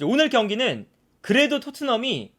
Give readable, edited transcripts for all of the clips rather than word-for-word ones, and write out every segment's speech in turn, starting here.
오늘 경기는 그래도 토트넘이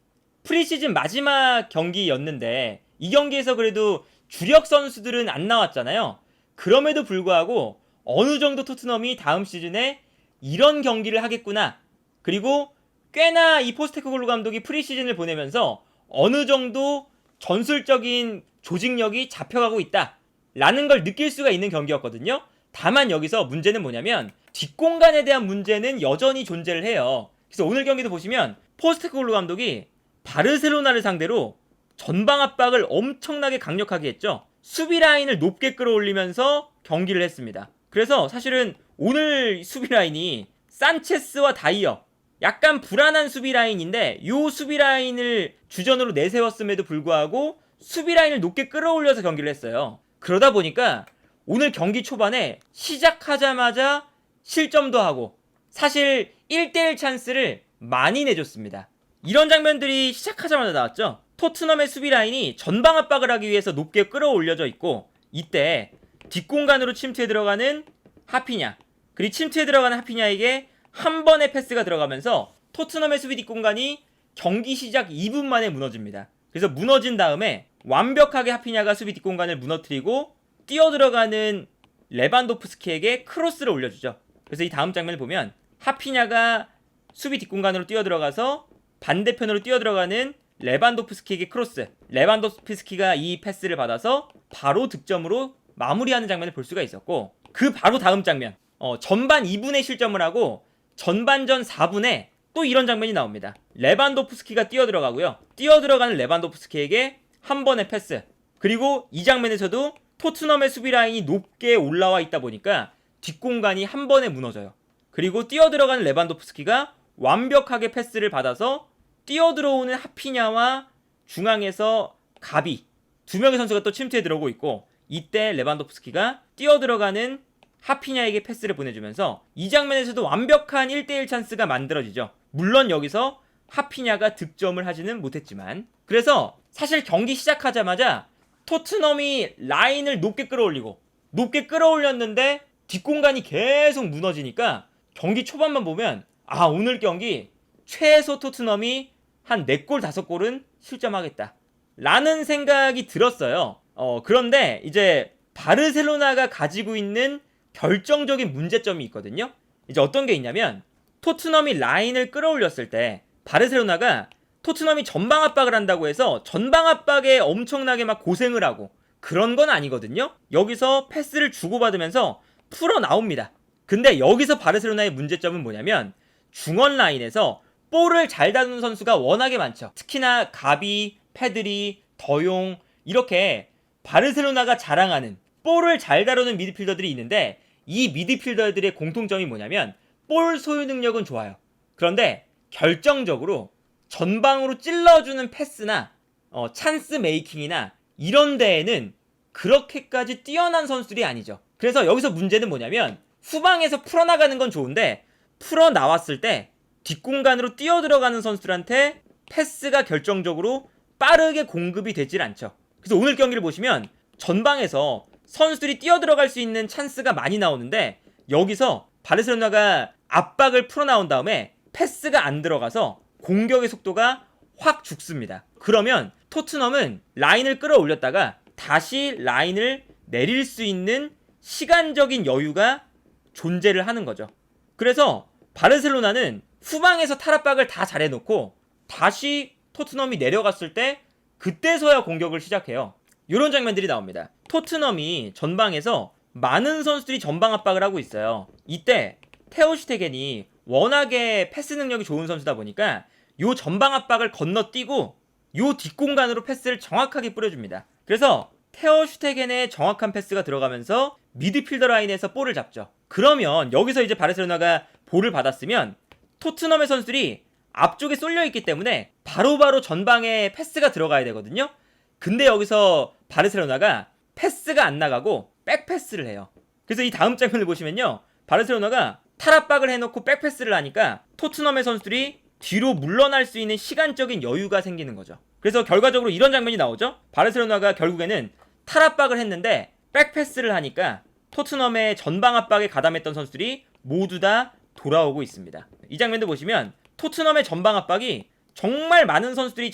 프리시즌 마지막 경기였는데 이 경기에서 그래도 주력 선수들은 안 나왔잖아요. 그럼에도 불구하고 어느 정도 토트넘이 다음 시즌에 이런 경기를 하겠구나. 그리고 꽤나 이 포스테코글루 감독이 프리시즌을 보내면서 어느 정도 전술적인 조직력이 잡혀가고 있다. 라는 걸 느낄 수가 있는 경기였거든요. 다만 여기서 문제는 뭐냐면 뒷공간에 대한 문제는 여전히 존재를 해요. 그래서 오늘 경기도 보시면 포스테코글루 감독이 바르셀로나를 상대로 전방 압박을 엄청나게 강력하게 했죠. 수비 라인을 높게 끌어올리면서 경기를 했습니다. 그래서 사실은 오늘 수비 라인이 산체스와 다이어 약간 불안한 수비 라인인데 이 수비 라인을 주전으로 내세웠음에도 불구하고 수비 라인을 높게 끌어올려서 경기를 했어요. 그러다 보니까 오늘 경기 초반에 시작하자마자 실점도 하고 사실 1대1 찬스를 많이 내줬습니다. 이런 장면들이 시작하자마자 나왔죠. 토트넘의 수비 라인이 전방 압박을 하기 위해서 높게 끌어올려져 있고 이때 뒷공간으로 침투해 들어가는 하피냐, 그리고 침투해 들어가는 하피냐에게 한 번의 패스가 들어가면서 토트넘의 수비 뒷공간이 경기 시작 2분 만에 무너집니다. 그래서 무너진 다음에 완벽하게 하피냐가 수비 뒷공간을 무너뜨리고 뛰어들어가는 레반도프스키에게 크로스를 올려주죠. 그래서 이 다음 장면을 보면 하피냐가 수비 뒷공간으로 뛰어들어가서 반대편으로 뛰어들어가는 레반도프스키에게 크로스, 레반도프스키가 이 패스를 받아서 바로 득점으로 마무리하는 장면을 볼 수가 있었고 그 바로 다음 장면, 전반 2분에 실점을 하고 전반전 4분에 또 이런 장면이 나옵니다. 레반도프스키가 뛰어들어가고요. 뛰어들어가는 레반도프스키에게 한 번의 패스, 그리고 이 장면에서도 토트넘의 수비 라인이 높게 올라와 있다 보니까 뒷공간이 한 번에 무너져요. 그리고 뛰어들어가는 레반도프스키가 완벽하게 패스를 받아서 뛰어들어오는 하피냐와 중앙에서 가비 두 명의 선수가 또 침투해 들어오고 있고 이때 레반도프스키가 뛰어들어가는 하피냐에게 패스를 보내주면서 이 장면에서도 완벽한 1대1 찬스가 만들어지죠. 물론 여기서 하피냐가 득점을 하지는 못했지만 그래서 사실 경기 시작하자마자 토트넘이 라인을 높게 끌어올렸는데 뒷공간이 계속 무너지니까 경기 초반만 보면 오늘 경기 최소 토트넘이 한 4골 5골은 실점하겠다 라는 생각이 들었어요. 그런데 이제 바르셀로나가 가지고 있는 결정적인 문제점이 있거든요. 이제 어떤 게 있냐면 토트넘이 라인을 끌어올렸을 때 바르셀로나가 토트넘이 전방 압박을 한다고 해서 전방 압박에 엄청나게 막 고생을 하고 그런 건 아니거든요. 여기서 패스를 주고받으면서 풀어 나옵니다. 근데 여기서 바르셀로나의 문제점은 뭐냐면 중원 라인에서 볼을 잘 다루는 선수가 워낙에 많죠. 특히나 가비, 페드리, 더용 이렇게 바르셀로나가 자랑하는 볼을 잘 다루는 미드필더들이 있는데 이 미드필더들의 공통점이 뭐냐면 볼 소유 능력은 좋아요. 그런데 결정적으로 전방으로 찔러주는 패스나 찬스 메이킹이나 이런 데에는 그렇게까지 뛰어난 선수들이 아니죠. 그래서 여기서 문제는 뭐냐면 후방에서 풀어나가는 건 좋은데 풀어나왔을 때 뒷공간으로 뛰어들어가는 선수들한테 패스가 결정적으로 빠르게 공급이 되질 않죠. 그래서 오늘 경기를 보시면 전방에서 선수들이 뛰어들어갈 수 있는 찬스가 많이 나오는데 여기서 바르셀로나가 압박을 풀어나온 다음에 패스가 안 들어가서 공격의 속도가 확 죽습니다. 그러면 토트넘은 라인을 끌어올렸다가 다시 라인을 내릴 수 있는 시간적인 여유가 존재를 하는 거죠. 그래서 바르셀로나는 후방에서 탈압박을 다 잘해놓고 다시 토트넘이 내려갔을 때 그때서야 공격을 시작해요. 이런 장면들이 나옵니다. 토트넘이 전방에서 많은 선수들이 전방 압박을 하고 있어요. 이때 테오슈테겐이 워낙에 패스 능력이 좋은 선수다 보니까 요 전방 압박을 건너뛰고 요 뒷공간으로 패스를 정확하게 뿌려줍니다. 그래서 테오슈테겐의 정확한 패스가 들어가면서 미드필더 라인에서 볼을 잡죠. 그러면 여기서 이제 바르셀로나가 볼을 받았으면 토트넘의 선수들이 앞쪽에 쏠려있기 때문에 바로바로 전방에 패스가 들어가야 되거든요. 근데 여기서 바르셀로나가 패스가 안 나가고 백패스를 해요. 그래서 이 다음 장면을 보시면요, 바르셀로나가 탈압박을 해놓고 백패스를 하니까 토트넘의 선수들이 뒤로 물러날 수 있는 시간적인 여유가 생기는 거죠. 그래서 결과적으로 이런 장면이 나오죠. 바르셀로나가 결국에는 탈압박을 했는데 백패스를 하니까 토트넘의 전방 압박에 가담했던 선수들이 모두 다 돌아오고 있습니다. 이 장면도 보시면 토트넘의 전방 압박이 정말 많은 선수들이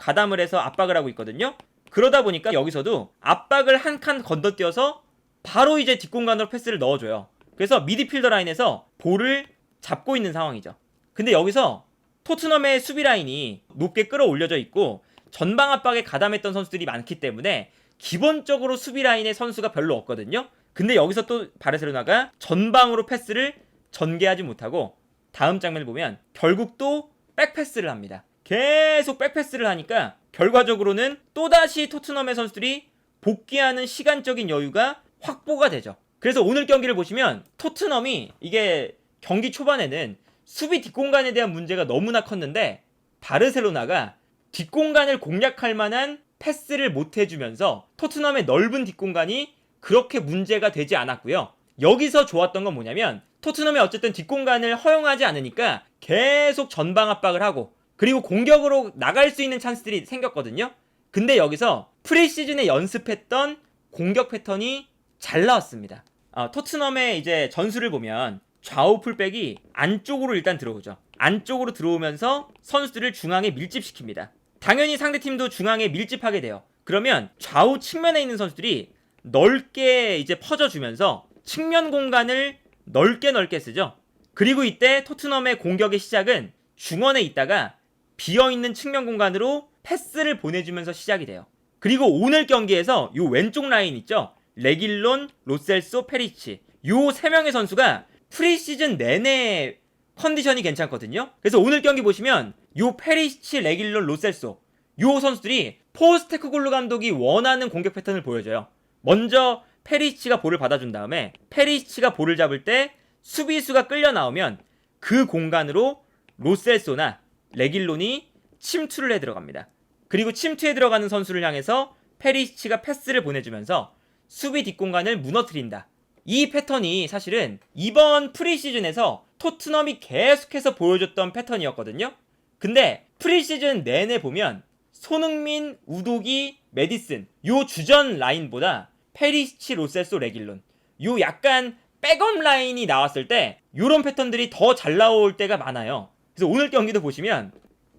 가담을 해서 압박을 하고 있거든요. 그러다 보니까 여기서도 압박을 한 칸 건너뛰어서 바로 이제 뒷공간으로 패스를 넣어줘요. 그래서 미드필더 라인에서 볼을 잡고 있는 상황이죠. 근데 여기서 토트넘의 수비 라인이 높게 끌어올려져 있고 전방 압박에 가담했던 선수들이 많기 때문에 기본적으로 수비 라인에 선수가 별로 없거든요. 근데 여기서 또 바르셀로나가 전방으로 패스를 전개하지 못하고 다음 장면을 보면 결국 또 백패스를 합니다. 계속 백패스를 하니까 결과적으로는 또다시 토트넘의 선수들이 복귀하는 시간적인 여유가 확보가 되죠. 그래서 오늘 경기를 보시면 토트넘이 이게 경기 초반에는 수비 뒷공간에 대한 문제가 너무나 컸는데 바르셀로나가 뒷공간을 공략할 만한 패스를 못 해주면서 토트넘의 넓은 뒷공간이 그렇게 문제가 되지 않았고요. 여기서 좋았던 건 뭐냐면 토트넘이 어쨌든 뒷공간을 허용하지 않으니까 계속 전방 압박을 하고 그리고 공격으로 나갈 수 있는 찬스들이 생겼거든요. 근데 여기서 프리시즌에 연습했던 공격 패턴이 잘 나왔습니다. 토트넘의 이제 전술을 보면 좌우 풀백이 안쪽으로 일단 들어오죠. 안쪽으로 들어오면서 선수들을 중앙에 밀집시킵니다. 당연히 상대팀도 중앙에 밀집하게 돼요. 그러면 좌우 측면에 있는 선수들이 넓게 이제 퍼져주면서 측면 공간을 넓게 쓰죠. 그리고 이때 토트넘의 공격의 시작은 중원에 있다가 비어있는 측면 공간으로 패스를 보내주면서 시작이 돼요. 그리고 오늘 경기에서 요 왼쪽 라인 있죠? 레길론, 로셀소, 페리치 요 3명의 선수가 프리시즌 내내 컨디션이 괜찮거든요. 그래서 오늘 경기 보시면 요 페리치, 레길론, 로셀소 요 선수들이 포스테코글루 감독이 원하는 공격 패턴을 보여줘요. 먼저 페리치가 볼을 받아준 다음에 페리치가 볼을 잡을 때 수비수가 끌려 나오면 그 공간으로 로셀소나 레길론이 침투를 해 들어갑니다. 그리고 침투에 들어가는 선수를 향해서 페리치가 패스를 보내주면서 수비 뒷공간을 무너뜨린다. 이 패턴이 사실은 이번 프리시즌에서 토트넘이 계속해서 보여줬던 패턴이었거든요. 근데 프리시즌 내내 보면 손흥민, 우도기, 메디슨 요 주전 라인보다 페리시치, 로셀소, 레길론 요 약간 백업 라인이 나왔을 때 요런 패턴들이 더 잘 나올 때가 많아요. 그래서 오늘 경기도 보시면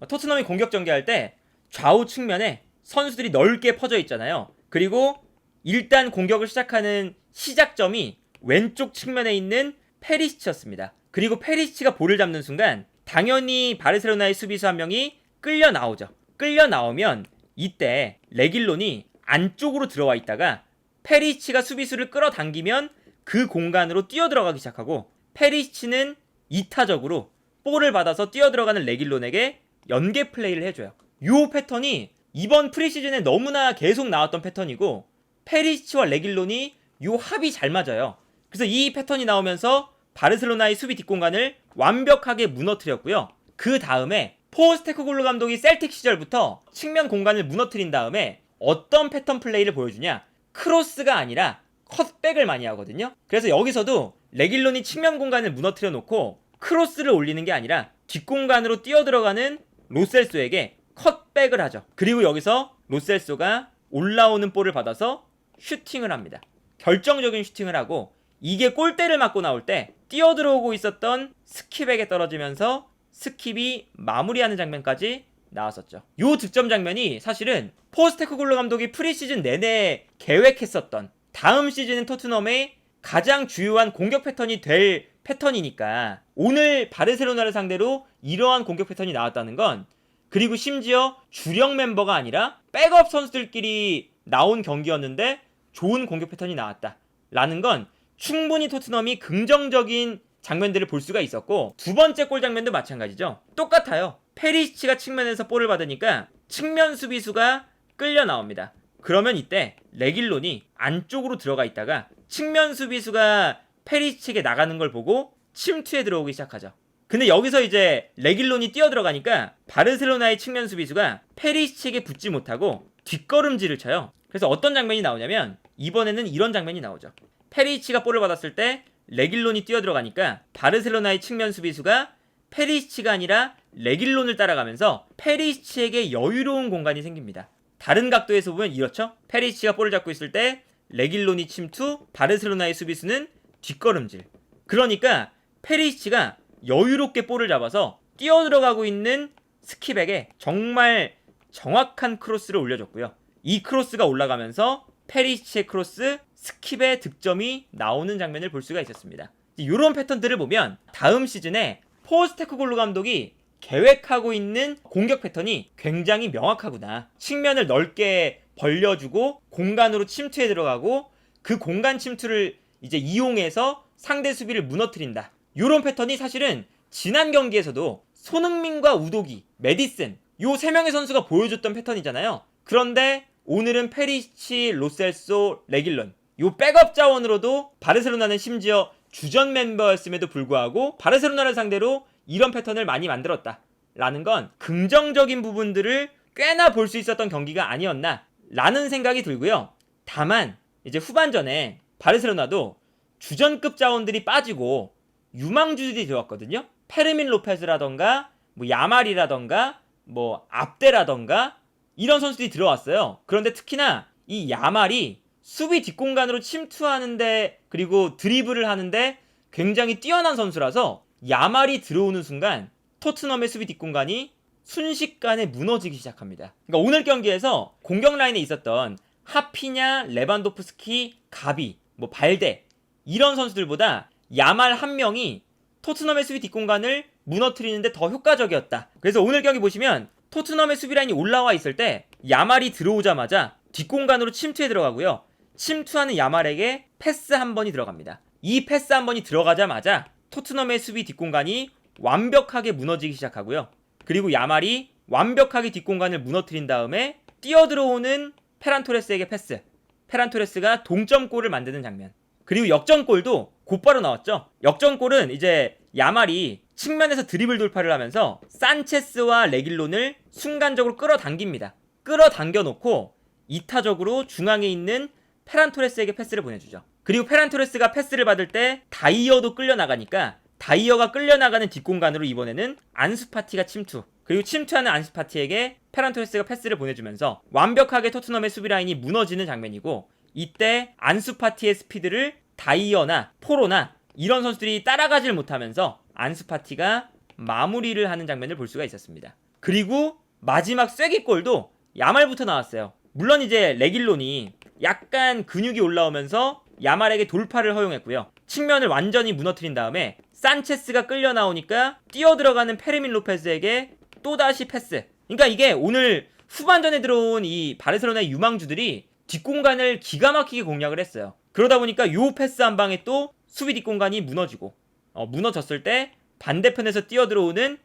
토트넘이 공격 전개할 때 좌우 측면에 선수들이 넓게 퍼져 있잖아요. 그리고 일단 공격을 시작하는 시작점이 왼쪽 측면에 있는 페리시치였습니다. 그리고 페리시치가 볼을 잡는 순간 당연히 바르셀로나의 수비수 한 명이 끌려 나오죠. 끌려 나오면 이때 레길론이 안쪽으로 들어와 있다가 페리시치가 수비수를 끌어당기면 그 공간으로 뛰어들어가기 시작하고 페리시치는 이타적으로 볼을 받아서 뛰어들어가는 레길론에게 연계 플레이를 해줘요. 이 패턴이 이번 프리시즌에 너무나 계속 나왔던 패턴이고 페리시치와 레길론이 이 합이 잘 맞아요. 그래서 이 패턴이 나오면서 바르셀로나의 수비 뒷공간을 완벽하게 무너뜨렸고요. 그 다음에 포스테코글루 감독이 셀틱 시절부터 측면 공간을 무너뜨린 다음에 어떤 패턴 플레이를 보여주냐? 크로스가 아니라 컷백을 많이 하거든요. 그래서 여기서도 레길론이 측면 공간을 무너뜨려 놓고 크로스를 올리는 게 아니라 뒷공간으로 뛰어들어가는 로셀소에게 컷백을 하죠. 그리고 여기서 로셀소가 올라오는 볼을 받아서 슈팅을 합니다. 결정적인 슈팅을 하고 이게 골대를 맞고 나올 때 뛰어들어오고 있었던 스킵에게 떨어지면서 스킵이 마무리하는 장면까지 나왔었죠. 이 득점 장면이 사실은 포스테코글루 감독이 프리시즌 내내 계획했었던 다음 시즌은 토트넘의 가장 주요한 공격 패턴이 될 패턴이니까 오늘 바르셀로나를 상대로 이러한 공격 패턴이 나왔다는 건 그리고 심지어 주력 멤버가 아니라 백업 선수들끼리 나온 경기였는데 좋은 공격 패턴이 나왔다 라는 건 충분히 토트넘이 긍정적인 장면들을 볼 수가 있었고 두 번째 골 장면도 마찬가지죠. 똑같아요. 페리시치가 측면에서 볼을 받으니까 측면 수비수가 끌려 나옵니다. 그러면 이때 레길론이 안쪽으로 들어가 있다가 측면 수비수가 페리시치에게 나가는 걸 보고 침투에 들어오기 시작하죠. 근데 여기서 이제 레길론이 뛰어들어가니까 바르셀로나의 측면 수비수가 페리시치에게 붙지 못하고 뒷걸음질을 쳐요. 그래서 어떤 장면이 나오냐면 이번에는 이런 장면이 나오죠. 페리시치가 볼을 받았을 때 레길론이 뛰어들어가니까 바르셀로나의 측면 수비수가 페리시치가 아니라 레길론을 따라가면서 페리시치에게 여유로운 공간이 생깁니다. 다른 각도에서 보면 이렇죠. 페리시치가 볼을 잡고 있을 때 레길론이 침투, 바르셀로나의 수비수는 뒷걸음질. 그러니까 페리시치가 여유롭게 볼을 잡아서 뛰어 들어가고 있는 스킵에게 정말 정확한 크로스를 올려줬고요. 이 크로스가 올라가면서 페리시치의 크로스, 스킵의 득점이 나오는 장면을 볼 수가 있었습니다. 이런 패턴들을 보면 다음 시즌에 포스테코글루 감독이 계획하고 있는 공격 패턴이 굉장히 명확하구나. 측면을 넓게 벌려주고 공간으로 침투해 들어가고 그 공간 침투를 이제 이용해서 상대 수비를 무너뜨린다. 이런 패턴이 사실은 지난 경기에서도 손흥민과 우도기, 메디슨 요 3명의 선수가 보여줬던 패턴이잖아요. 그런데 오늘은 페리시치, 로셀소, 레길론 요 백업 자원으로도 바르셀로나는 심지어 주전 멤버였음에도 불구하고 바르셀로나를 상대로 이런 패턴을 많이 만들었다 라는 건 긍정적인 부분들을 꽤나 볼 수 있었던 경기가 아니었나 라는 생각이 들고요. 다만 이제 후반전에 바르셀로나도 주전급 자원들이 빠지고 유망주들이 들어왔거든요. 페르민 로페즈라던가 뭐 야말이라던가 뭐 압데라던가 이런 선수들이 들어왔어요. 그런데 특히나 이 야말이 수비 뒷공간으로 침투하는데 그리고 드리블을 하는데 굉장히 뛰어난 선수라서 야말이 들어오는 순간 토트넘의 수비 뒷공간이 순식간에 무너지기 시작합니다. 그러니까 오늘 경기에서 공격 라인에 있었던 하피냐, 레반도프스키, 가비, 뭐 발데 이런 선수들보다 야말 한 명이 토트넘의 수비 뒷공간을 무너뜨리는데 더 효과적이었다. 그래서 오늘 경기 보시면 토트넘의 수비 라인이 올라와 있을 때 야말이 들어오자마자 뒷공간으로 침투해 들어가고요. 침투하는 야말에게 패스 한 번이 들어갑니다. 이 패스 한 번이 들어가자마자 토트넘의 수비 뒷공간이 완벽하게 무너지기 시작하고요. 그리고 야말이 완벽하게 뒷공간을 무너뜨린 다음에 뛰어들어오는 페란 토레스에게 패스. 페란 토레스가 동점골을 만드는 장면. 그리고 역전골도 곧바로 나왔죠. 역전골은 이제 야말이 측면에서 드리블 돌파를 하면서 산체스와 레길론을 순간적으로 끌어당깁니다. 끌어당겨 놓고 이타적으로 중앙에 있는 페란 토레스에게 패스를 보내주죠. 그리고 페란 토레스가 패스를 받을 때 다이어도 끌려나가니까 다이어가 끌려나가는 뒷공간으로 이번에는 안수파티가 침투. 그리고 침투하는 안수파티에게 페란 토레스가 패스를 보내주면서 완벽하게 토트넘의 수비 라인이 무너지는 장면이고 이때 안수파티의 스피드를 다이어나 포로나 이런 선수들이 따라가질 못하면서 안수파티가 마무리를 하는 장면을 볼 수가 있었습니다. 그리고 마지막 쐐기골도 야말부터 나왔어요. 물론 이제 레길론이 약간 근육이 올라오면서 야말에게 돌파를 허용했고요. 측면을 완전히 무너뜨린 다음에 산체스가 끌려 나오니까 뛰어들어가는 페르민 로페즈에게 또다시 패스. 그러니까 이게 오늘 후반전에 들어온 이 바르셀로나의 유망주들이 뒷공간을 기가 막히게 공략을 했어요. 그러다 보니까 요 패스 한 방에 또 수비 뒷공간이 무너지고 무너졌을 때 반대편에서 뛰어들어오는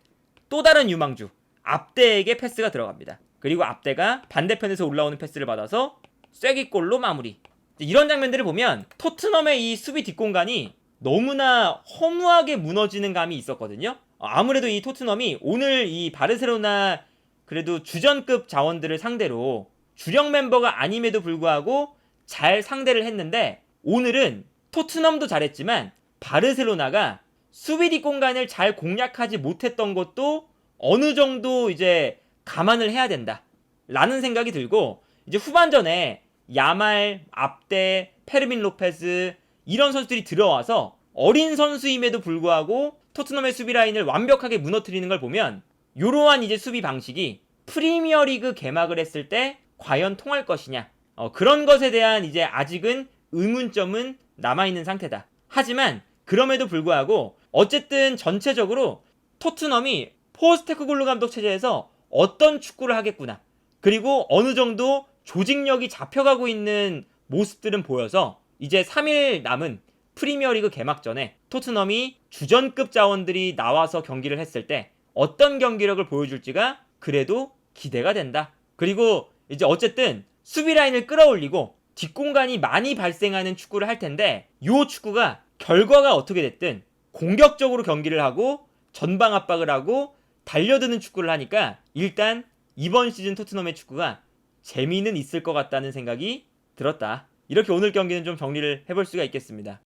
또 다른 유망주 압데에게 패스가 들어갑니다. 그리고 압데가 반대편에서 올라오는 패스를 받아서 쐐기골로 마무리. 이런 장면들을 보면 토트넘의 이 수비 뒷공간이 너무나 허무하게 무너지는 감이 있었거든요. 아무래도 이 토트넘이 오늘 이 바르셀로나 그래도 주전급 자원들을 상대로 주력 멤버가 아님에도 불구하고 잘 상대를 했는데 오늘은 토트넘도 잘했지만 바르셀로나가 수비 뒷공간을 잘 공략하지 못했던 것도 어느 정도 이제 감안을 해야 된다 라는 생각이 들고 이제 후반전에 야말, 압데, 페르민 로페즈 이런 선수들이 들어와서 어린 선수임에도 불구하고 토트넘의 수비 라인을 완벽하게 무너뜨리는 걸 보면 이러한 이제 수비 방식이 프리미어리그 개막을 했을 때 과연 통할 것이냐 그런 것에 대한 이제 아직은 의문점은 남아있는 상태다. 하지만 그럼에도 불구하고 어쨌든 전체적으로 토트넘이 포스테코글루 감독 체제에서 어떤 축구를 하겠구나 그리고 어느 정도 조직력이 잡혀가고 있는 모습들은 보여서 이제 3일 남은 프리미어리그 개막 전에 토트넘이 주전급 자원들이 나와서 경기를 했을 때 어떤 경기력을 보여줄지가 그래도 기대가 된다. 그리고 이제 어쨌든 수비 라인을 끌어올리고 뒷공간이 많이 발생하는 축구를 할 텐데 이 축구가 결과가 어떻게 됐든 공격적으로 경기를 하고 전방 압박을 하고 달려드는 축구를 하니까 일단 이번 시즌 토트넘의 축구가 재미는 있을 것 같다는 생각이 들었다. 이렇게 오늘 경기는 좀 정리를 해볼 수가 있겠습니다.